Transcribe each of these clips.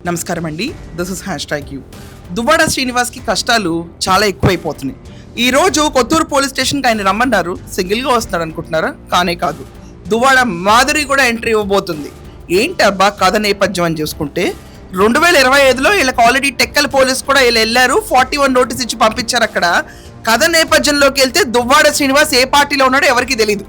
నమస్కారం అండి, this is #you. Duvvada శ్రీనివాస్కి కష్టాలు చాలా ఎక్కువైపోతున్నాయి. ఈరోజు కొత్తూరు పోలీస్ స్టేషన్కి ఆయన రమ్మన్నారు. సింగిల్గా వస్తున్నాడు అనుకుంటున్నారా? కానే కాదు, దువ్వాడ మాధురి కూడా ఎంట్రీ ఇవ్వబోతుంది. ఏంటబ్బా కథ నేపథ్యం అని చూసుకుంటే 2025లో వీళ్ళకి ఆల్రెడీ టెక్కల్ పోలీస్ కూడా వీళ్ళు వెళ్ళారు, 41 నోటీస్ ఇచ్చి పంపించారు. అక్కడ కథ నేపథ్యంలోకి వెళ్తే దువ్వాడ శ్రీనివాస్ ఏ పార్టీలో ఉన్నాడో ఎవరికి తెలియదు.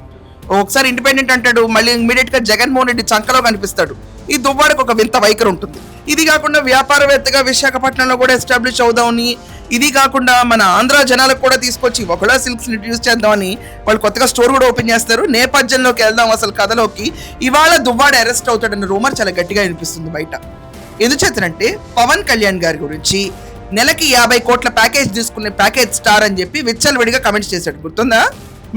ఒకసారి ఇండిపెండెంట్ అంటాడు, మళ్ళీ ఇమీడియట్ గా జగన్మోహన్ రెడ్డి చంకలో కనిపిస్తాడు. ఈ దువ్వాడకు ఒక వింత వైఖరి ఉంటుంది. ఇది కాకుండా వ్యాపారవేత్తగా విశాఖపట్నంలో కూడా ఎస్టాబ్లిష్ అవుదామని, ఇది కాకుండా మన ఆంధ్ర జనాలకు కూడా తీసుకొచ్చి ఒకలా సిల్క్స్ ఇంట్రడ్యూస్ చేద్దామని వాళ్ళు కొత్తగా స్టోర్ కూడా ఓపెన్ చేస్తారు. నేపథ్యంలోకి వెళ్దాం అసలు కథలోకి. ఇవాళ దువ్వాడ అరెస్ట్ అవుతాడన్న రూమర్ చాలా గట్టిగా వినిపిస్తుంది బయట. ఎందుచేతనంటే పవన్ కళ్యాణ్ గారి గురించి నెలకి 50 కోట్ల ప్యాకేజ్ తీసుకునే ప్యాకేజ్ స్టార్ అని చెప్పి విచ్చలవిడిగా కమెంట్స్ చేశాడు. గుర్తుందా?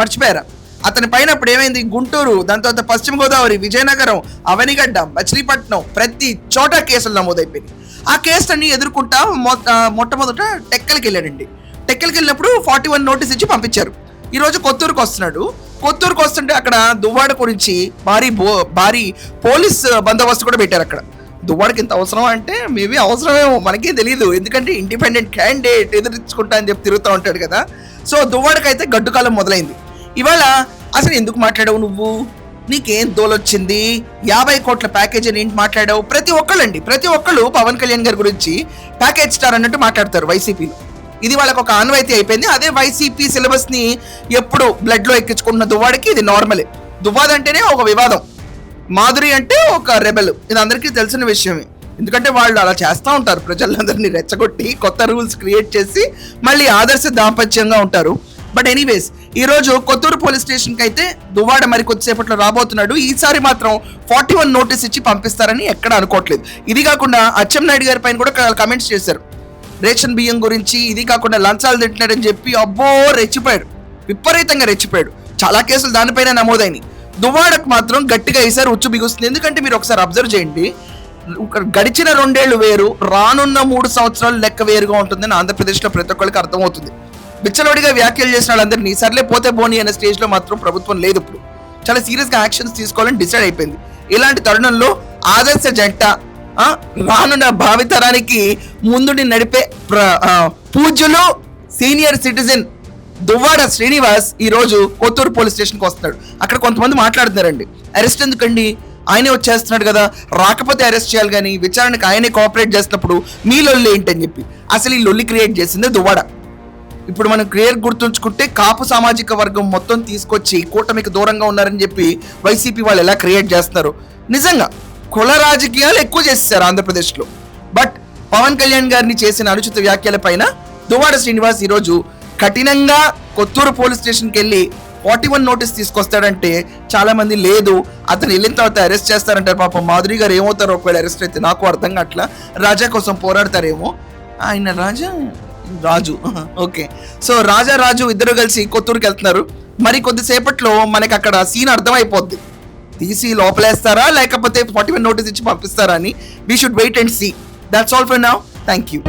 మర్చిపోయారా? అతని పైన ఇప్పుడు ఏమైంది, గుంటూరు, దాని తర్వాత పశ్చిమ గోదావరి, విజయనగరం, అవనిగడ్డ, మచిలీపట్నం ప్రతి చోట కేసులు నమోదైపోయినాయి. ఆ కేసులన్నీ ఎదుర్కొంటా మొట్టమొదట టెక్కల్కి వెళ్ళాడండి. టెక్కల్కి వెళ్ళినప్పుడు 41 నోటీస్ ఇచ్చి పంపించారు. ఈరోజు కొత్తూరుకు వస్తున్నాడు. కొత్తూరుకు వస్తుంటే అక్కడ దువ్వాడ గురించి భారీ పోలీస్ బందోబస్తు కూడా పెట్టారు. అక్కడ దువ్వాడకి ఇంత అవసరం అంటే మేబీ అవసరమేమో, మనకే తెలియదు. ఎందుకంటే ఇండిపెండెంట్ క్యాండిడేట్ ఎదురించుకుంటా అని చెప్పి తిరుగుతూ ఉంటాడు కదా. సో దువ్వాడకైతే గడ్డుకాలం మొదలైంది. ఇవాళ అసలు ఎందుకు మాట్లాడావు నువ్వు, నీకేం దోలొచ్చింది, 50 కోట్ల ప్యాకేజ్ అని ఏంటి మాట్లాడావు? ప్రతి ఒక్కళ్ళు పవన్ కళ్యాణ్ గారి గురించి ప్యాకేజ్ స్టార్ అన్నట్టు మాట్లాడతారు వైసీపీలో. ఇది వాళ్ళకి ఒక ఆన్వాయితీ అయిపోయింది. అదే వైసీపీ సిలబస్ ని ఎప్పుడు బ్లడ్ లో ఎక్కించుకుంటున్న దువ్వాడకి ఇది నార్మలే. దువ్వాడ అంటేనే ఒక వివాదం, మాధురి అంటే ఒక రెబెల్. ఇది అందరికీ తెలిసిన విషయమే. ఎందుకంటే వాళ్ళు అలా చేస్తూ ఉంటారు, ప్రజలందరినీ రెచ్చగొట్టి కొత్త రూల్స్ క్రియేట్ చేసి మళ్ళీ ఆదర్శ దాంపత్యంగా ఉంటారు. బట్ ఎనీవేస్, ఈరోజు కొత్తూరు పోలీస్ స్టేషన్కి అయితే దువ్వాడ మరి కొద్దిసేపట్లో రాబోతున్నాడు. ఈసారి మాత్రం 41 నోటీస్ ఇచ్చి పంపిస్తారని ఎక్కడ అనుకోవట్లేదు. ఇది కాకుండా అచ్చెన్నాయుడు గారి పైన కూడా కమెంట్స్ చేశారు, రేషన్ బియ్యం గురించి. ఇది కాకుండా లంచాలు తింటున్నాడని చెప్పి అబ్బో రెచ్చిపోయాడు, విపరీతంగా రెచ్చిపోయాడు. చాలా కేసులు దానిపైన నమోదైనవి. దువ్వాడకు మాత్రం గట్టిగా ఈసారి ఉచ్చు బిగుస్తుంది. ఎందుకంటే మీరు ఒకసారి అబ్జర్వ్ చేయండి, గడిచిన 2 ఏళ్ళు వేరు, రానున్న 3 సంవత్సరాలు లెక్క వేరుగా ఉంటుందని ఆంధ్రప్రదేశ్లో ప్రతి ఒక్కరికి అర్థమవుతుంది. విచ్చలవిడిగా వ్యాఖ్యలు చేసిన వాళ్ళందరినీ సర్లే పోతే బోని అనే స్టేజ్లో మాత్రం ప్రభుత్వం లేదు. ఇప్పుడు చాలా సీరియస్గా యాక్షన్స్ తీసుకోవాలని డిసైడ్ అయిపోయింది. ఇలాంటి తరుణంలో ఆదర్శ జంట, రానున్న భావితరానికి ముందుని నడిపే పూజ్యులు సీనియర్ సిటిజన్ దువ్వాడ శ్రీనివాస్ ఈ రోజు కొత్తూరు పోలీస్ స్టేషన్కి వస్తున్నాడు. అక్కడ కొంతమంది మాట్లాడుతున్నారండి, అరెస్ట్ ఎందుకండి, ఆయనే వచ్చేస్తున్నాడు కదా, రాకపోతే అరెస్ట్ చేయాలి కానీ విచారణకు ఆయనే కోఆపరేట్ చేస్తున్నప్పుడు మీ లొల్లి ఏంటని చెప్పి. అసలు ఈ లొల్లి క్రియేట్ చేసింది దువ్వాడ. ఇప్పుడు మనం క్లియర్ గుర్తుంచుకుంటే కాపు సామాజిక వర్గం మొత్తం తీసుకొచ్చి కూటమికి దూరంగా ఉన్నారని చెప్పి వైసీపీ వాళ్ళు ఎలా క్రియేట్ చేస్తున్నారు. నిజంగా కుల రాజకీయాలు ఎక్కువ చేసేసారు ఆంధ్రప్రదేశ్లో. బట్ పవన్ కళ్యాణ్ గారిని చేసిన అనుచిత వ్యాఖ్యల పైన దువ్వాడ శ్రీనివాస్ ఈరోజు కఠినంగా కొత్తూరు పోలీస్ స్టేషన్కి వెళ్ళి 41 నోటీస్ తీసుకొస్తాడంటే చాలా మంది లేదు, అతను వెళ్ళిన తర్వాత అరెస్ట్ చేస్తారంటారు. పాపం మాధురి గారు ఏమవుతారో ఒకవేళ అరెస్ట్ అయితే, నాకు అర్థం కావట్లా. రాజా కోసం పోరాడతారేమో. ఆయన రాజు ఓకే. సో రాజు ఇద్దరు కలిసి కొత్తూరుకి వెళ్తున్నారు. మరి కొద్దిసేపట్లో మనకి అక్కడ సీన్ అర్థమైపోద్ది. తీసి లోపలేస్తారా లేకపోతే 41 నోటీస్ ఇచ్చి పంపిస్తారా అని. We should wait and see. That's all for now. Thank you.